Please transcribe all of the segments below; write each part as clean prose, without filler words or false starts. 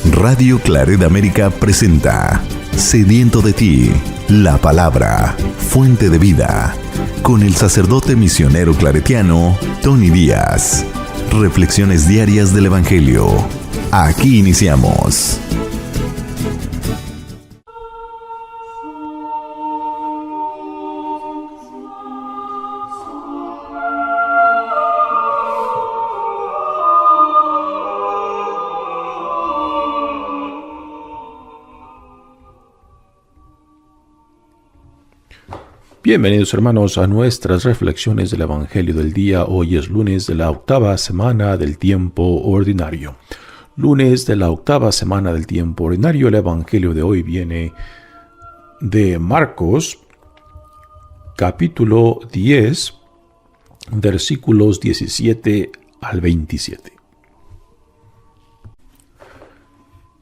Radio Claret América presenta Sediento de ti, la palabra, fuente de vida, con el sacerdote misionero claretiano Tony Díaz. Reflexiones diarias del Evangelio. Aquí iniciamos. Bienvenidos hermanos a nuestras reflexiones del Evangelio del día. Hoy es lunes de la octava semana del tiempo ordinario. Lunes de la octava semana del tiempo ordinario. El Evangelio de hoy viene de Marcos, capítulo 10, versículos 17 al 27.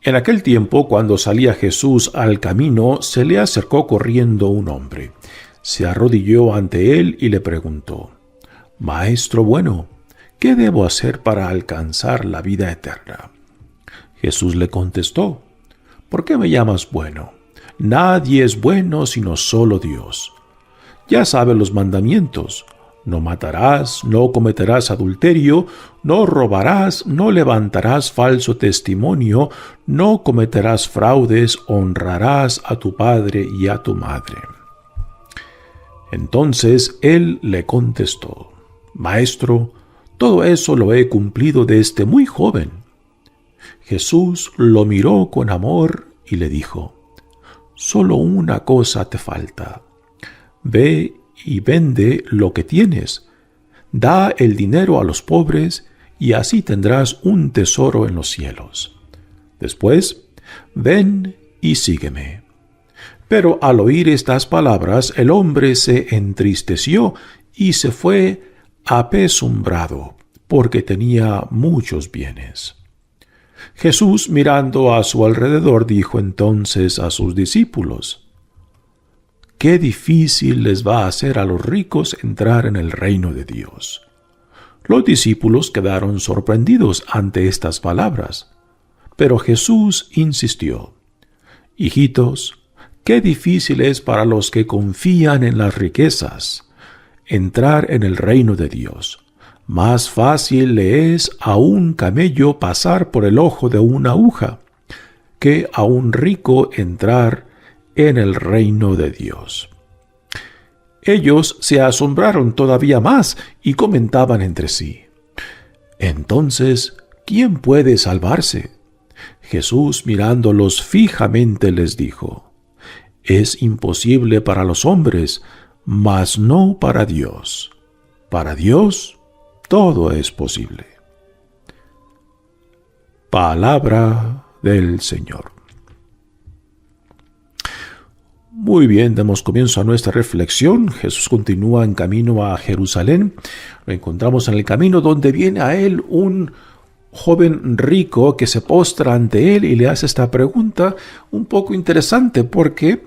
En aquel tiempo, cuando salía Jesús al camino, se le acercó corriendo un hombre. Se arrodilló ante él y le preguntó: Maestro bueno, ¿qué debo hacer para alcanzar la vida eterna? Jesús le contestó: ¿Por qué me llamas bueno? Nadie es bueno sino solo Dios. Ya sabes los mandamientos: no matarás, no cometerás adulterio, no robarás, no levantarás falso testimonio, no cometerás fraudes, honrarás a tu padre y a tu madre. Entonces él le contestó: Maestro, todo eso lo he cumplido desde muy joven. Jesús lo miró con amor y le dijo: Solo una cosa te falta. Ve y vende lo que tienes. Da el dinero a los pobres y así tendrás un tesoro en los cielos. Después, ven y sígueme. Pero al oír estas palabras, el hombre se entristeció y se fue apesumbrado, porque tenía muchos bienes. Jesús, mirando a su alrededor, dijo entonces a sus discípulos: Qué difícil les va a hacer a los ricos entrar en el reino de Dios. Los discípulos quedaron sorprendidos ante estas palabras, pero Jesús insistió: Hijitos, qué difícil es para los que confían en las riquezas entrar en el reino de Dios. Más fácil le es a un camello pasar por el ojo de una aguja que a un rico entrar en el reino de Dios. Ellos se asombraron todavía más y comentaban entre sí: Entonces, ¿quién puede salvarse? Jesús, mirándolos fijamente, les dijo: Es imposible para los hombres, mas no para Dios. Para Dios todo es posible. Palabra del Señor. Muy bien, damos comienzo a nuestra reflexión. Jesús continúa en camino a Jerusalén. Lo encontramos en el camino donde viene a él un joven rico que se postra ante él y le hace esta pregunta un poco interesante, porque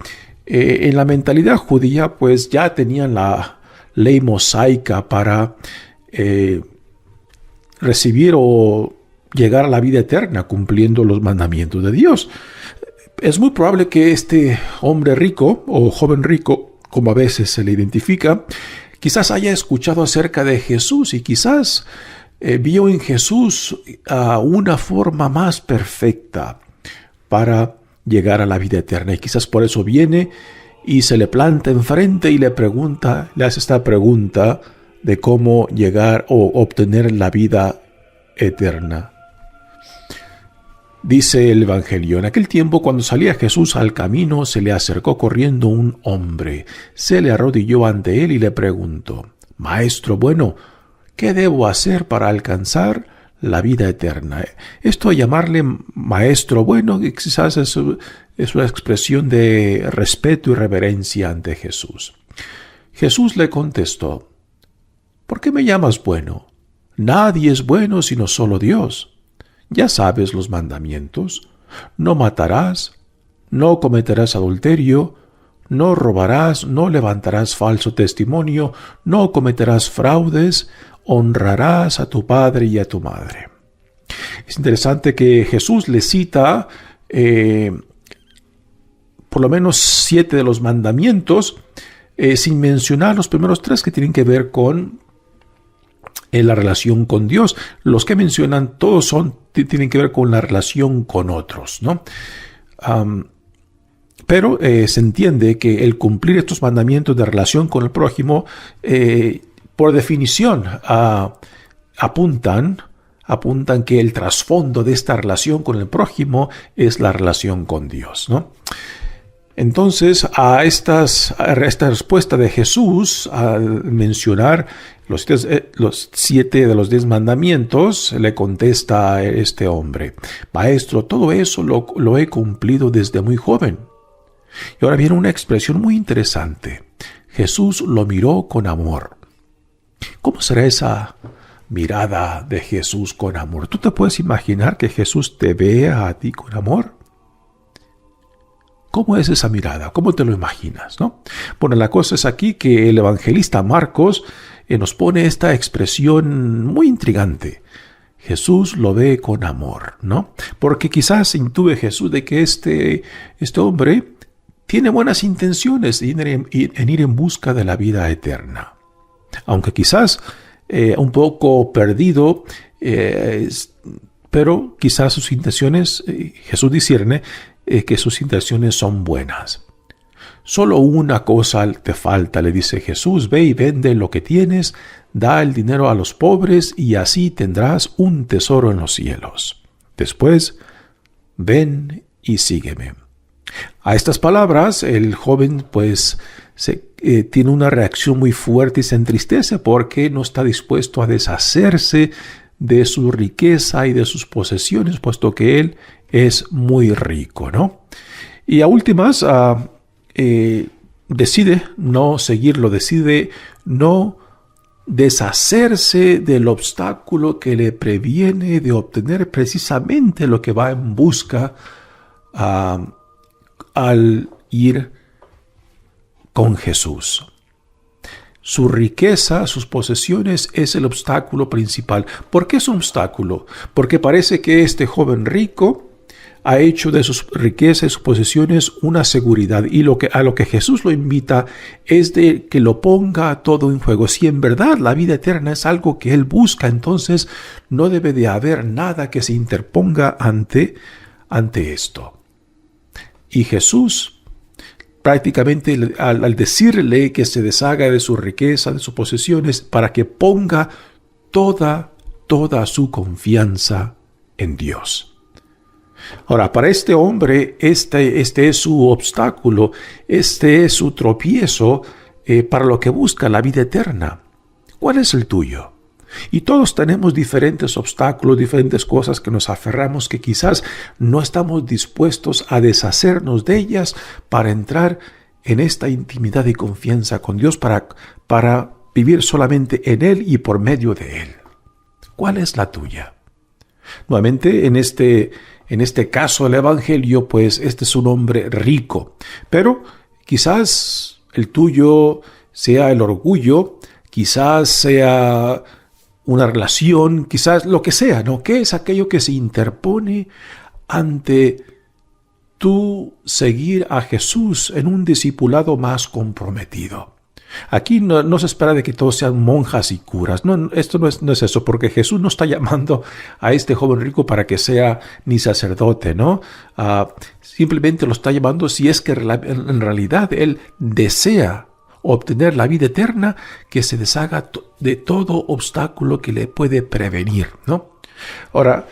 en la mentalidad judía pues ya tenían la ley mosaica para recibir o llegar a la vida eterna cumpliendo los mandamientos de Dios. Es muy probable que este hombre rico o joven rico, como a veces se le identifica, quizás haya escuchado acerca de Jesús y quizás vio en Jesús una forma más perfecta para llegar a la vida eterna. Y quizás por eso viene y se le planta enfrente y le hace esta pregunta de cómo llegar o obtener la vida eterna. Dice el Evangelio: En aquel tiempo, cuando salía Jesús al camino, se le acercó corriendo un hombre. Se le arrodilló ante él y le preguntó: Maestro bueno, ¿qué debo hacer para alcanzar la vida eterna? Esto de llamarle maestro bueno quizás es una expresión de respeto y reverencia ante Jesús. Jesús le contestó: ¿Por qué me llamas bueno? Nadie es bueno sino solo Dios. Ya sabes los mandamientos: no matarás, no cometerás adulterio, no robarás, no levantarás falso testimonio, no cometerás fraudes, honrarás a tu padre y a tu madre. Es interesante que Jesús le cita por lo menos 7 de los mandamientos, sin mencionar los primeros 3 que tienen que ver con la relación con Dios. Los que mencionan todos tienen que ver con la relación con otros, ¿no? Pero se entiende que el cumplir estos mandamientos de relación con el prójimo, por definición, apuntan que el trasfondo de esta relación con el prójimo es la relación con Dios, ¿no? Entonces, a esta respuesta de Jesús, al mencionar los 7 de los 10 mandamientos, le contesta a este hombre: Maestro, todo eso lo he cumplido desde muy joven. Y ahora viene una expresión muy interesante. Jesús lo miró con amor. ¿Cómo será esa mirada de Jesús con amor? ¿Tú te puedes imaginar que Jesús te vea a ti con amor? ¿Cómo es esa mirada? ¿Cómo te lo imaginas, no? Bueno, la cosa es aquí que el evangelista Marcos nos pone esta expresión muy intrigante. Jesús lo ve con amor, ¿no? Porque quizás intúe Jesús de que este hombre tiene buenas intenciones en ir en busca de la vida eterna. Aunque quizás un poco perdido, pero quizás sus intenciones, Jesús discierne que sus intenciones son buenas. Solo una cosa te falta, le dice Jesús: ve y vende lo que tienes, da el dinero a los pobres y así tendrás un tesoro en los cielos. Después, ven y sígueme. A estas palabras, el joven tiene una reacción muy fuerte y se entristece porque no está dispuesto a deshacerse de su riqueza y de sus posesiones, puesto que él es muy rico, ¿no? Y a últimas, decide no seguirlo, decide no deshacerse del obstáculo que le previene de obtener precisamente lo que va en busca al ir con Jesús. Su riqueza, sus posesiones es el obstáculo principal. ¿Por qué es un obstáculo? Porque parece que este joven rico ha hecho de sus riquezas y sus posesiones una seguridad, y a lo que Jesús lo invita es de que lo ponga todo en juego. Si en verdad la vida eterna es algo que él busca, entonces no debe de haber nada que se interponga ante esto. Y Jesús prácticamente al decirle que se deshaga de su riqueza, de sus posesiones, para que ponga toda su confianza en Dios. Ahora, para este hombre, este es su obstáculo, este es su tropiezo para lo que busca la vida eterna. ¿Cuál es el tuyo? Y todos tenemos diferentes obstáculos, diferentes cosas que nos aferramos, que quizás no estamos dispuestos a deshacernos de ellas para entrar en esta intimidad y confianza con Dios, para vivir solamente en Él y por medio de Él. ¿Cuál es la tuya? Nuevamente, en este caso del Evangelio, pues este es un hombre rico, pero quizás el tuyo sea el orgullo, quizás sea una relación, quizás lo que sea, ¿no? ¿Qué es aquello que se interpone ante tú seguir a Jesús en un discipulado más comprometido? Aquí no se espera de que todos sean monjas y curas. No, esto no es eso, porque Jesús no está llamando a este joven rico para que sea ni sacerdote, ¿no? Simplemente lo está llamando si es que en realidad él desea obtener la vida eterna, que se deshaga de todo obstáculo que le puede prevenir, ¿no? Ahora,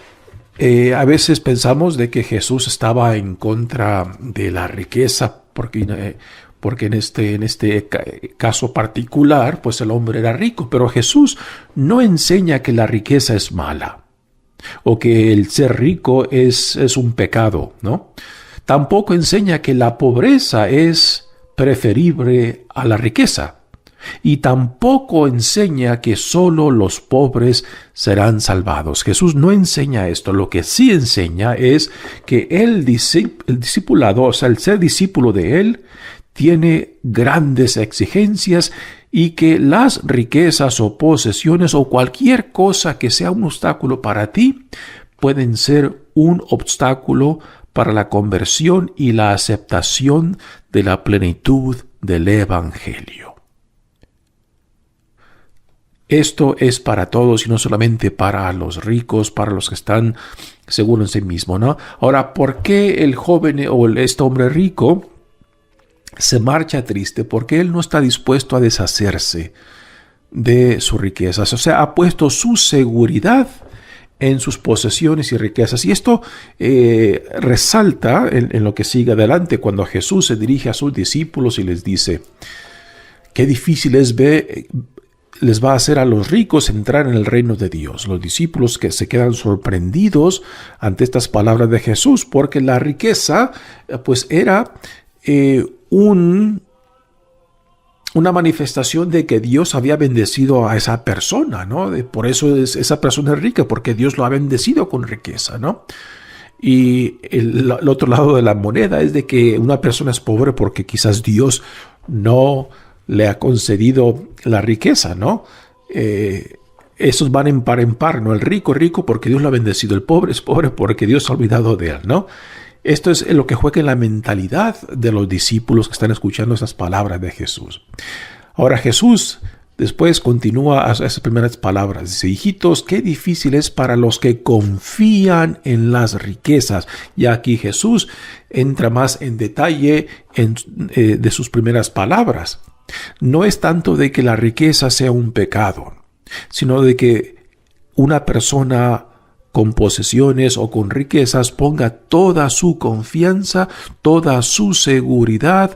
a veces pensamos de que Jesús estaba en contra de la riqueza, porque en este caso particular, pues el hombre era rico, pero Jesús no enseña que la riqueza es mala o que el ser rico es un pecado, ¿no? Tampoco enseña que la pobreza es preferible a la riqueza, y tampoco enseña que solo los pobres serán salvados. Jesús no enseña esto. Lo que sí enseña es que el discipulado, o sea, el ser discípulo de Él, tiene grandes exigencias, y que las riquezas o posesiones o cualquier cosa que sea un obstáculo para ti, pueden ser un obstáculo para la conversión y la aceptación de la plenitud del Evangelio. Esto es para todos y no solamente para los ricos, para los que están seguros en sí mismos, ¿no? Ahora, ¿por qué el joven o este hombre rico se marcha triste? Porque él no está dispuesto a deshacerse de sus riquezas. O sea, ha puesto su seguridad en sus posesiones y riquezas. Y esto resalta en lo que sigue adelante, cuando Jesús se dirige a sus discípulos y les dice: qué difícil les va a hacer a los ricos entrar en el reino de Dios. Los discípulos que se quedan sorprendidos ante estas palabras de Jesús, porque la riqueza pues era una manifestación de que Dios había bendecido a esa persona, ¿no? Por eso esa persona es rica, porque Dios lo ha bendecido con riqueza, ¿no? Y el otro lado de la moneda es de que una persona es pobre porque quizás Dios no le ha concedido la riqueza, ¿no? Esos van en par, ¿no? El rico es rico porque Dios lo ha bendecido, el pobre es pobre porque Dios se ha olvidado de él, ¿no? Esto es lo que juega en la mentalidad de los discípulos que están escuchando esas palabras de Jesús. Ahora Jesús después continúa a esas primeras palabras. Dice: hijitos, qué difícil es para los que confían en las riquezas. Y aquí Jesús entra más en detalle de sus primeras palabras. No es tanto de que la riqueza sea un pecado, sino de que una persona con posesiones o con riquezas ponga toda su confianza, toda su seguridad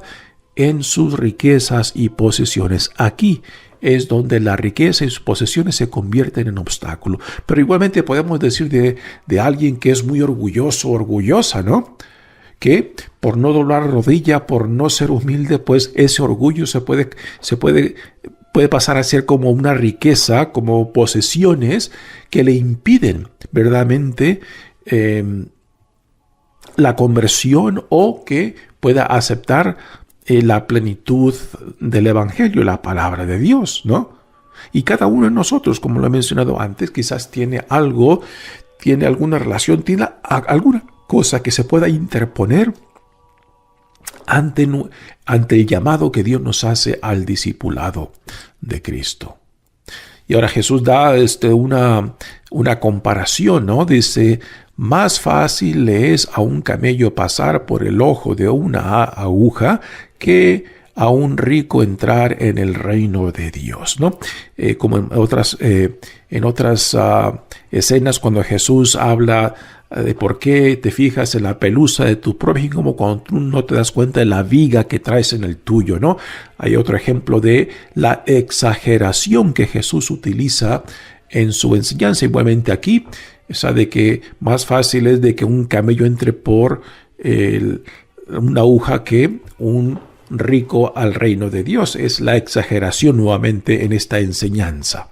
en sus riquezas y posesiones. Aquí es donde la riqueza y sus posesiones se convierten en obstáculo. Pero igualmente podemos decir de alguien que es muy orgulloso, orgullosa, ¿no? Que por no doblar rodilla, por no ser humilde, pues ese orgullo puede pasar a ser como una riqueza, como posesiones que le impiden verdaderamente la conversión, o que pueda aceptar la plenitud del Evangelio, la palabra de Dios, ¿no? Y cada uno de nosotros, como lo he mencionado antes, quizás tiene alguna relación, tiene alguna cosa que se pueda interponer ante el llamado que Dios nos hace al discipulado de Cristo. Y ahora Jesús da una comparación, ¿no? Dice: más fácil le es a un camello pasar por el ojo de una aguja que a un rico entrar en el reino de Dios, ¿no? Como en otras escenas, cuando Jesús habla de por qué te fijas en la pelusa de tu prójimo como cuando tú no te das cuenta de la viga que traes en el tuyo, ¿no? Hay otro ejemplo de la exageración que Jesús utiliza en su enseñanza. Igualmente aquí, esa de que más fácil es de que un camello entre por una aguja que un rico al reino de Dios. Es la exageración nuevamente en esta enseñanza.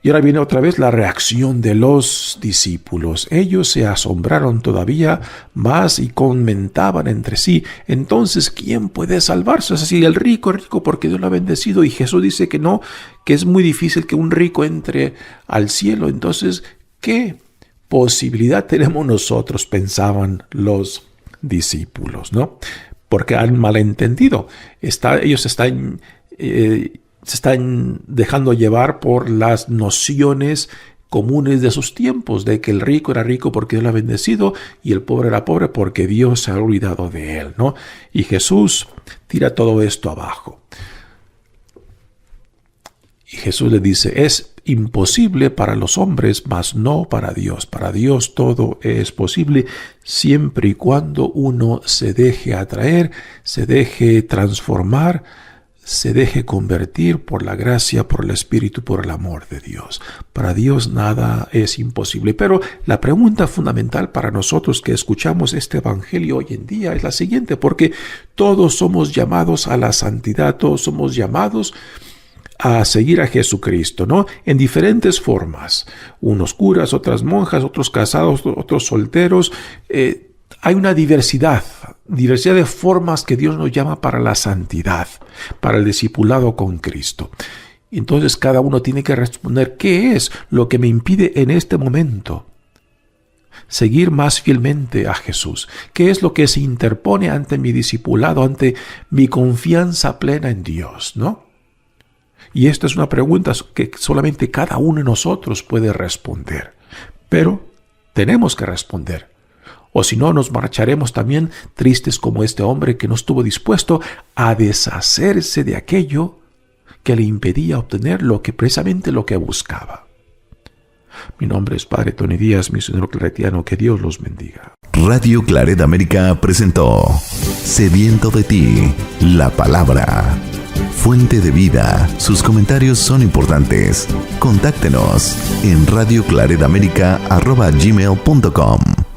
Y ahora viene otra vez la reacción de los discípulos. Ellos se asombraron todavía más y comentaban entre sí: entonces, ¿quién puede salvarse? Es decir, el rico es rico porque Dios lo ha bendecido, y Jesús dice que no, que es muy difícil que un rico entre al cielo. Entonces, ¿qué posibilidad tenemos nosotros?, pensaban los discípulos, ¿no? Porque han malentendido. Ellos se están dejando llevar por las nociones comunes de sus tiempos, de que el rico era rico porque Dios lo ha bendecido y el pobre era pobre porque Dios se ha olvidado de él, ¿no? Y Jesús tira todo esto abajo. Y Jesús le dice: es imposible para los hombres, mas no para Dios. Para Dios todo es posible, siempre y cuando uno se deje atraer, se deje transformar, se deje convertir por la gracia, por el Espíritu, por el amor de Dios. Para Dios nada es imposible. Pero la pregunta fundamental para nosotros que escuchamos este Evangelio hoy en día es la siguiente: porque todos somos llamados a la santidad, todos somos llamados a seguir a Jesucristo, ¿no? En diferentes formas. Unos curas, otras monjas, otros casados, otros solteros. Hay una diversidad de formas que Dios nos llama para la santidad, para el discipulado con Cristo. Entonces cada uno tiene que responder: ¿qué es lo que me impide en este momento seguir más fielmente a Jesús? ¿Qué es lo que se interpone ante mi discipulado, ante mi confianza plena en Dios, ¿no? Y esta es una pregunta que solamente cada uno de nosotros puede responder. Pero tenemos que responder. O si no, nos marcharemos también tristes como este hombre que no estuvo dispuesto a deshacerse de aquello que le impedía obtener precisamente lo que buscaba. Mi nombre es Padre Tony Díaz, misionero claretiano. Que Dios los bendiga. Radio Claret América presentó Sediento de ti, la palabra. Fuente de vida. Sus comentarios son importantes. Contáctenos en radioclaretamerica@gmail.com.